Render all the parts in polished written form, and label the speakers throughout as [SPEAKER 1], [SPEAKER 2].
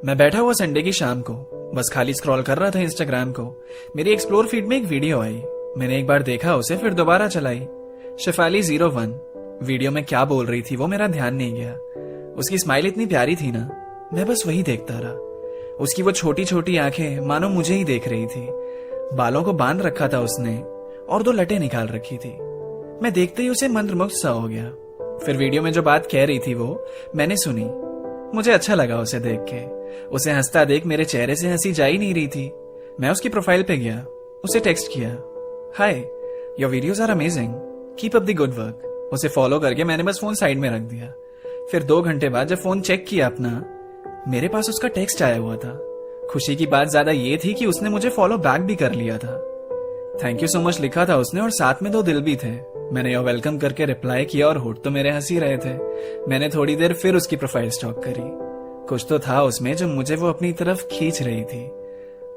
[SPEAKER 1] मैं बैठा हुआ संडे की शाम को बस खाली स्क्रॉल कर रहा था इंस्टाग्राम को। मेरी एक्सप्लोर फीड में एक वीडियो आई। मैंने एक बार देखा उसे, फिर दोबारा चलाई। शेफाली 01 वीडियो में क्या बोल रही थी वो मेरा ध्यान नहीं गया। उसकी स्माइल इतनी प्यारी थी ना, मैं बस वही देखता रहा। उसकी वो छोटी छोटी आंखें मानो मुझे ही देख रही थी। बालों को बांध रखा था उसने और 2 लटें निकाल रखी थी। मैं देखते ही उसे मंत्रमुग्ध सा हो गया। फिर वीडियो में जो बात कह रही थी वो मैंने सुनी। मुझे अच्छा लगा उसे देख के। उसे हंसता देख मेरे चेहरे से हंसी जा ही नहीं रही थी। मैं उसकी प्रोफाइल पे गया, उसे टेक्स्ट किया, hi your videos are amazing, keep up the good work. उसे फॉलो करके मैंने बस फोन साइड में रख दिया। फिर 2 घंटे बाद जब फोन चेक किया अपना, मेरे पास उसका टेक्स्ट आया हुआ था। खुशी की बात ज्यादा ये थी कि उसने मुझे फॉलो बैक भी कर लिया था। थैंक यू सो मच लिखा था उसने और साथ में 2 दिल भी थे। मैंने योर वेलकम करके रिप्लाई किया और होठ तो मेरे हंस ही रहे थे। मैंने थोड़ी देर फिर उसकी प्रोफाइल स्टॉक करी। कुछ तो था उसमें जो मुझे वो अपनी तरफ खींच रही थी।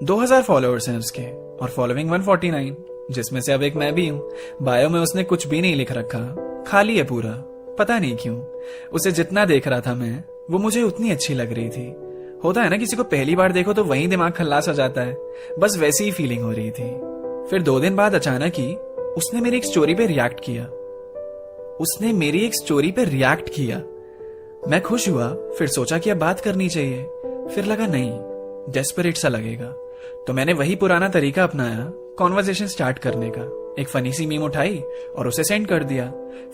[SPEAKER 1] 2000 फॉलोअर्स हैं उसके और फॉलोइंग 149, जिसमें से अब एक मैं भी हूँ। बायो में उसने कुछ भी नहीं लिख रखा, खाली है पूरा। पता नहीं क्यों उसे जितना देख रहा था मैं, वो मुझे उतनी अच्छी लग रही थी। होता है ना, किसी को पहली बार देखो तो वही दिमाग खल्लास हो जाता है। बस वैसी ही फीलिंग हो रही थी। फिर 2 दिन बाद अचानक ही उसने मेरी एक स्टोरी पे रिएक्ट किया। मैं खुश हुआ, फिर सोचा कि अब बात करनी चाहिए। फिर लगा नहीं, डेस्परेट सा लगेगा। तो मैंने वही पुराना तरीका अपनाया, कॉन्वर्सेशन स्टार्ट करने का। एक फनी सी मीम उठाई और उसे सेंड कर दिया।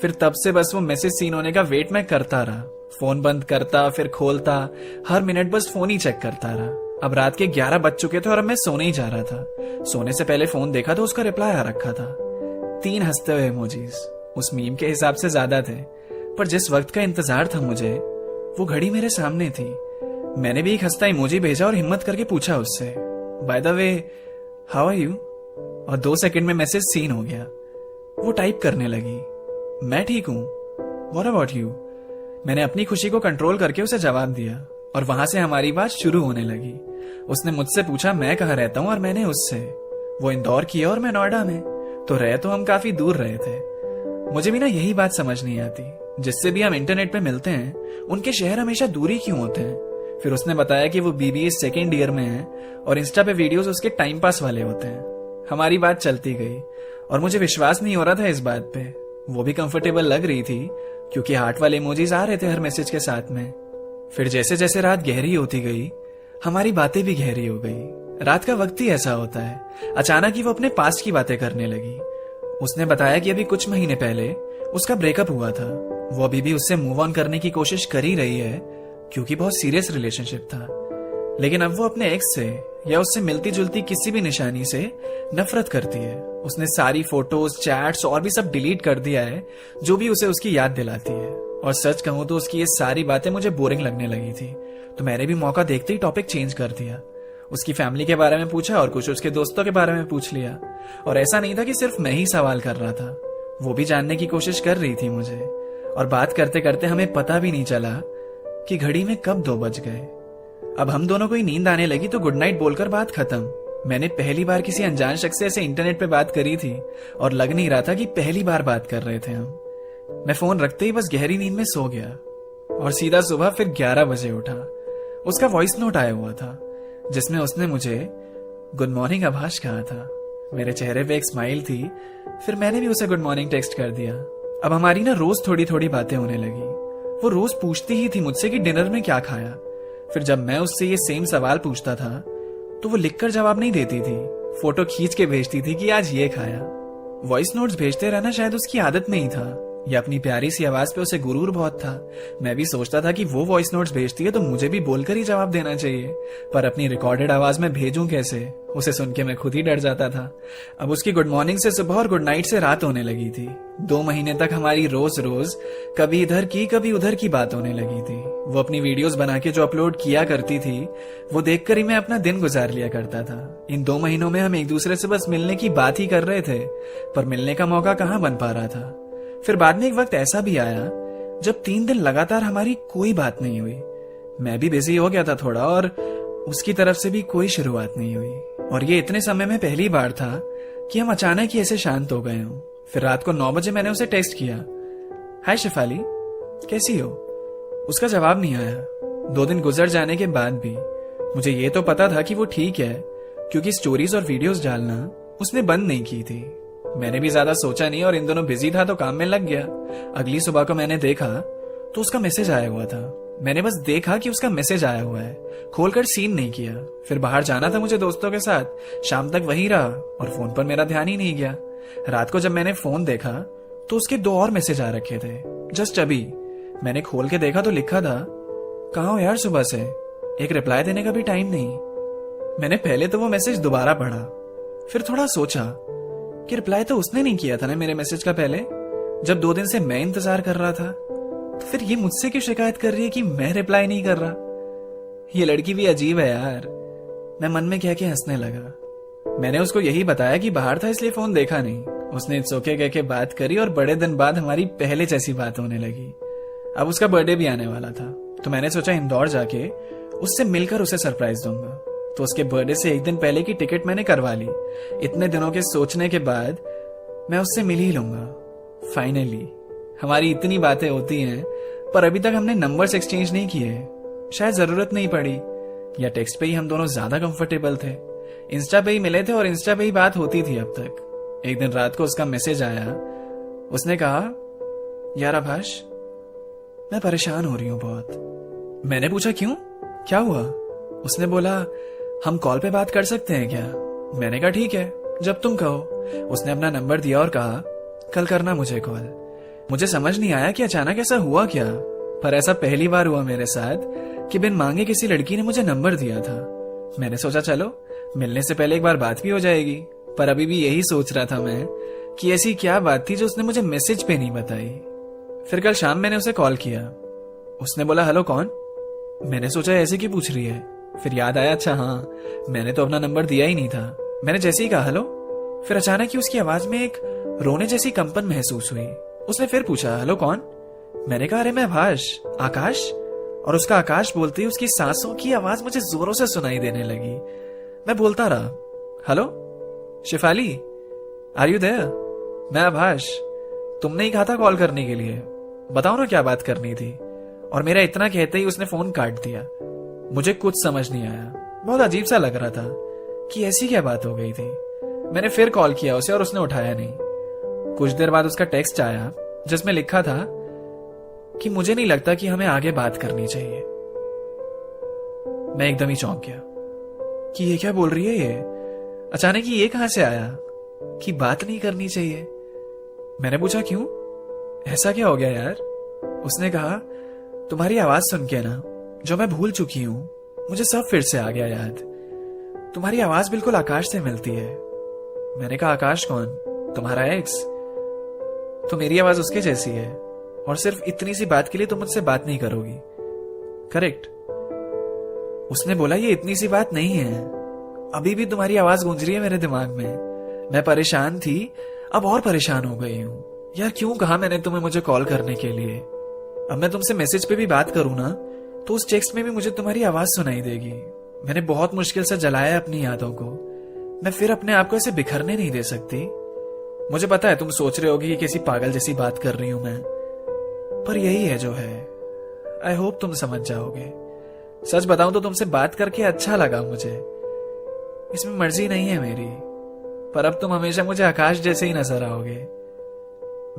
[SPEAKER 1] फिर तब से बस वो मैसेज सीन होने का वेट मैं करता रहा। फोन बंद करता, फिर खोलता, हर मिनट बस फोन ही चेक करता रहा। अब रात के 11 बज चुके थे और अब मैं सोने ही जा रहा था। सोने से पहले फोन देखा तो उसका रिप्लाई आ रखा था। 3 हंसते हुए इमोजीज, उस मीम के हिसाब से ज्यादा थे, पर जिस वक्त का इंतजार था मुझे, वो घड़ी मेरे सामने थी। मैंने भी एक हंसता इमोजी भेजा और हिम्मत करके पूछा उससे, by the way how are you? और 2 सेकंड में मैसेज सीन हो गया। वो टाइप करने लगी, मैं ठीक हूं, व्हाट अबाउट यू? मैंने अपनी खुशी को कंट्रोल करके उसे जवाब दिया और वहां से हमारी बात शुरू होने लगी। उसने मुझसे पूछा मैं कहाँ रहता हूँ और मैंने उससे। वो इंदौर की है और मैं नोएडा में, तो रहे तो हम काफी दूर रहे थे। मुझे भी ना यही बात समझ नहीं आती, जिससे भी हम इंटरनेट पे मिलते हैं उनके शहर हमेशा दूरी क्यों होते हैं। फिर उसने बताया कि वो BBA सेकेंड ईयर में है और इंस्टा पे वीडियोस उसके टाइम पास वाले होते हैं। हमारी बात चलती गई और मुझे विश्वास नहीं हो रहा था इस बात पे। वो भी कंफर्टेबल लग रही थी क्योंकि हार्ट वाले इमोजीज आ रहे थे हर मैसेज के साथ में। फिर जैसे जैसे रात गहरी होती गई, हमारी बातें भी गहरी हो गई। रात का वक्त ही ऐसा होता है। अचानक ही वो अपने पास्ट की बातें करने लगी। उसने बताया कि अभी कुछ महीने पहले उसका ब्रेकअप हुआ था। वो अभी भी उससे मूव ऑन करने की कोशिश कर ही रही है क्योंकि बहुत सीरियस रिलेशनशिप था, लेकिन अब वो अपने एक्स से या उससे मिलती जुलती किसी भी निशानी से नफरत करती है। उसने सारी फोटोज, चैट्स और भी सब डिलीट कर दिया है जो भी उसे उसकी याद दिलाती है। और सच कहूं तो उसकी ये सारी बातें मुझे बोरिंग लगने लगी थी, तो मैंने भी मौका देखते ही टॉपिक चेंज कर दिया। उसकी फैमिली के बारे में पूछा और कुछ उसके दोस्तों के बारे में पूछ लिया। और ऐसा नहीं था कि सिर्फ मैं ही सवाल कर रहा था, वो भी जानने की कोशिश कर रही थी मुझे। और बात करते करते हमें पता भी नहीं चला कि घड़ी में कब 2 बज गए। अब हम दोनों को ही नींद आने लगी तो गुड नाइट बोलकर बात खत्म। मैंने पहली बार किसी अनजान शख्स से ऐसे इंटरनेट पे बात करी थी और लग नहीं रहा था कि पहली बार बात कर रहे थे हम। मैं फोन रखते ही बस गहरी नींद में सो गया और सीधा सुबह फिर 11 बजे उठा। उसका वॉइस नोट आया हुआ था जिसमें उसने मुझे गुड मॉर्निंग आभाष कहा था। मेरे चेहरे पे एक स्माइल थी। फिर मैंने भी उसे गुड मॉर्निंग टेक्स्ट कर दिया। अब हमारी ना रोज थोड़ी थोड़ी बातें होने लगी। वो रोज पूछती ही थी मुझसे कि डिनर में क्या खाया। फिर जब मैं उससे ये सेम सवाल पूछता था तो वो लिखकर जवाब नहीं देती थी, फोटो खींच के भेजती थी कि आज ये खाया। वॉइस नोट्स भेजते रहना शायद उसकी आदत में ही था, या अपनी प्यारी सी आवाज पे उसे गुरूर बहुत था। मैं भी सोचता था कि वो वॉइस नोट्स भेजती है तो मुझे भी बोलकर ही जवाब देना चाहिए, पर अपनी रिकॉर्डेड आवाज में भेजूं कैसे, उसे सुन के मैं खुद ही डर जाता था। अब उसकी गुड मॉर्निंग से सुबह और गुड नाइट से रात होने लगी थी। 2 महीने तक हमारी रोज रोज कभी इधर की कभी उधर की बात होने लगी थी। वो अपनी वीडियोस बना के जो अपलोड किया करती थी वो देखकर ही मैं अपना दिन गुजार लिया करता था। इन 2 महीनों में हम एक दूसरे से बस मिलने की बात ही कर रहे थे, पर मिलने का मौका कहाँ बन पा रहा था। फिर बाद में एक वक्त ऐसा भी आया जब 3 दिन लगातार हमारी कोई बात नहीं हुई। मैं भी बिजी हो गया था थोड़ा और उसकी तरफ से भी कोई शुरुआत नहीं हुई। और ये इतने समय में पहली बार था कि हम अचानक ही ऐसे शांत हो गए हों। फिर रात को 9 बजे मैंने उसे टेक्स्ट किया, हाय शेफाली कैसी हो? उसका जवाब नहीं आया। 2 दिन गुजर जाने के बाद भी मुझे ये तो पता था कि वो ठीक है, क्योंकि स्टोरीज और वीडियोस डालना उसने बंद नहीं की थी। मैंने भी ज्यादा सोचा नहीं और इन दोनों बिजी था तो काम में लग गया। अगली सुबह को मैंने देखा तो उसका मैसेज आया हुआ था। मैंने बस देखा कि उसका मैसेज आया हुआ है, खोलकर सीन नहीं किया। फिर बाहर जाना था मुझे दोस्तों के साथ, शाम तक वहीं रहा और फोन पर मेरा ध्यान ही नहीं गया। रात को जब मैंने फोन देखा तो उसके 2 और मैसेज आ रखे थे। जस्ट अभी मैंने खोल के देखा तो लिखा था, कहाँ हो यार सुबह से, एक रिप्लाई देने का भी टाइम नहीं। मैंने पहले तो वो मैसेज दोबारा पढ़ा, फिर थोड़ा सोचा कि रिप्लाई तो उसने नहीं किया था ना मेरे मैसेज का पहले, जब 2 दिन से मैं इंतजार कर रहा था। तो फिर ये मुझसे क्यों शिकायत कर रही है कि मैं रिप्लाई नहीं कर रहा। ये लड़की भी अजीब है यार। मैं मन में कह के हंसने लगा। मैंने उसको यही बताया कि बाहर था इसलिए फोन देखा नहीं। उसने इट्स ओके कह के बात करी और बड़े दिन बाद हमारी पहले जैसी बात होने लगी। अब उसका बर्थडे भी आने वाला था तो मैंने सोचा इंदौर जाके उससे मिलकर उसे सरप्राइज दूंगा। तो उसके बर्थडे से 1 दिन पहले की टिकट मैंने करवा ली। इतने दिनों के सोचने के बाद मैं उससे मिल ही लूंगा फाइनली। हमारी इतनी बातें होती हैं पर अभी तक हमने नंबर्स एक्सचेंज नहीं किए। शायद जरूरत नहीं पड़ी, या टेक्स्ट पे ही हम दोनों ज्यादा कंफर्टेबल थे। इंस्टा पे ही मिले थे और इंस्टा पे ही बात होती थी अब तक। एक दिन रात को उसका मैसेज आया। उसने कहा, यार आभाष, मैं परेशान हो रही हूं बहुत। मैंने पूछा क्यों, क्या हुआ? उसने बोला, हम कॉल पे बात कर सकते हैं क्या? मैंने कहा ठीक है, जब तुम कहो। उसने अपना नंबर दिया और कहा, कल करना मुझे कॉल। मुझे समझ नहीं आया कि अचानक ऐसा हुआ क्या, पर ऐसा पहली बार हुआ मेरे साथ कि बिन मांगे किसी लड़की ने मुझे नंबर दिया था। मैंने सोचा चलो मिलने से पहले एक बार बात भी हो जाएगी, पर अभी भी यही सोच रहा था मैं कि ऐसी क्या बात थी जो उसने मुझे मैसेज पे नहीं बताई। फिर कल शाम मैंने उसे कॉल किया। उसने बोला, हेलो कौन? मैंने सोचा ऐसे क्यों पूछ रही है, फिर याद आया, अच्छा हाँ, मैंने तो अपना नंबर दिया ही नहीं था। मैंने जैसे ही कहा हेलो, फिर अचानक ही उसकी आवाज में एक रोने जैसी कंपन महसूस हुई। उसने फिर पूछा, हेलो कौन? मैंने कहा, अरे मैं आभाष, आकाश। और उसका आकाश बोलते ही उसकी सांसों की आवाज मुझे जोरों से सुनाई देने लगी। मैं बोलता रहा, hello Shifali, are you there? मैं आभाष, तुमने ही कहा था कॉल करने के लिए, बताओ ना क्या बात करनी थी। और मेरा इतना कहते ही उसने फोन काट दिया। मुझे कुछ समझ नहीं आया, बहुत अजीब सा लग रहा था कि ऐसी क्या बात हो गई थी। मैंने फिर कॉल किया उसे और उसने उठाया नहीं। कुछ देर बाद उसका टेक्स्ट आया जिसमें लिखा था कि मुझे नहीं लगता कि हमें आगे बात करनी चाहिए। मैं एकदम ही चौंक गया कि ये क्या बोल रही है ये, अचानक ही ये कहां से आया कि बात नहीं करनी चाहिए। मैंने पूछा क्यों, ऐसा क्या हो गया यार? उसने कहा, तुम्हारी आवाज सुन के ना, जो मैं भूल चुकी हूं, मुझे सब फिर से आ गया याद। तुम्हारी आवाज बिल्कुल आकाश से मिलती है। मैंने कहा, आकाश कौन? तुम्हारा एक्स? तो मेरी आवाज उसके जैसी है और सिर्फ इतनी सी बात के लिए तुम मुझसे बात नहीं करोगी, करेक्ट? उसने बोला, ये इतनी सी बात नहीं है, अभी भी तुम्हारी आवाज गूंज रही है मेरे दिमाग में। मैं परेशान थी, अब और परेशान हो गई हूं यार। क्यों कहा मैंने तुम्हें मुझे कॉल करने के लिए? अब मैं तुमसे मैसेज पे भी बात करूं ना तो उस टेक्स्ट में भी मुझे तुम्हारी आवाज सुनाई देगी। मैंने बहुत मुश्किल से जलाया अपनी यादों को। मैं फिर अपने आप को ऐसे बिखरने नहीं दे सकती। मुझे पता है तुम सोच रहे होगी कि किसी पागल जैसी बात कर रही हूं मैं, पर यही है जो है। आई होप तुम समझ जाओगे। सच बताऊं तो तुमसे बात करके अच्छा लगा मुझे। इसमें मर्जी नहीं है मेरी, पर अब तुम हमेशा मुझे आकाश जैसे ही नजर आओगे।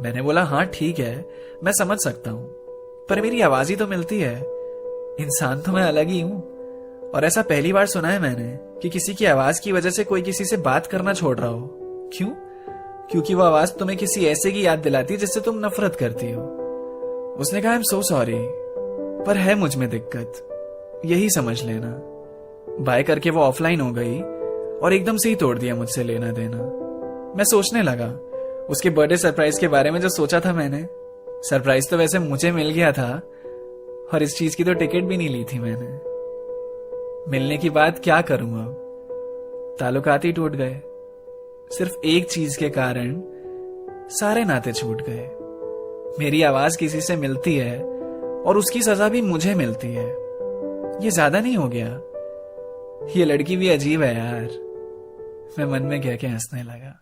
[SPEAKER 1] मैंने बोला, हाँ ठीक है, मैं समझ सकता हूं, पर मेरी आवाज ही तो मिलती है। इंसान तो मैं अलग ही हूं। और ऐसा पहली बार सुना है मैंने कि किसी की आवाज की वजह से कोई किसी से बात करना छोड़ रहा हो। क्यों? क्योंकि वो आवाज तुम्हें किसी ऐसे की याद दिलाती है जिससे तुम नफरत करती हो। उसने कहा, आई एम सो सॉरी, पर है मुझ में दिक्कत, यही समझ लेना। बाय करके वो ऑफलाइन हो गई और एकदम से ही तोड़ दिया मुझसे लेना देना। मैं सोचने लगा उसके बर्थडे सरप्राइज के बारे में जो सोचा था मैंने। सरप्राइज तो वैसे मुझे मिल गया था और इस चीज की तो टिकट भी नहीं ली थी मैंने। मिलने की बात क्या करूं अब, ताल्लुकात ही टूट गए। सिर्फ एक चीज के कारण सारे नाते छूट गए। मेरी आवाज किसी से मिलती है और उसकी सजा भी मुझे मिलती है। ये ज्यादा नहीं हो गया? ये लड़की भी अजीब है यार। मैं मन में कह के हंसने लगा।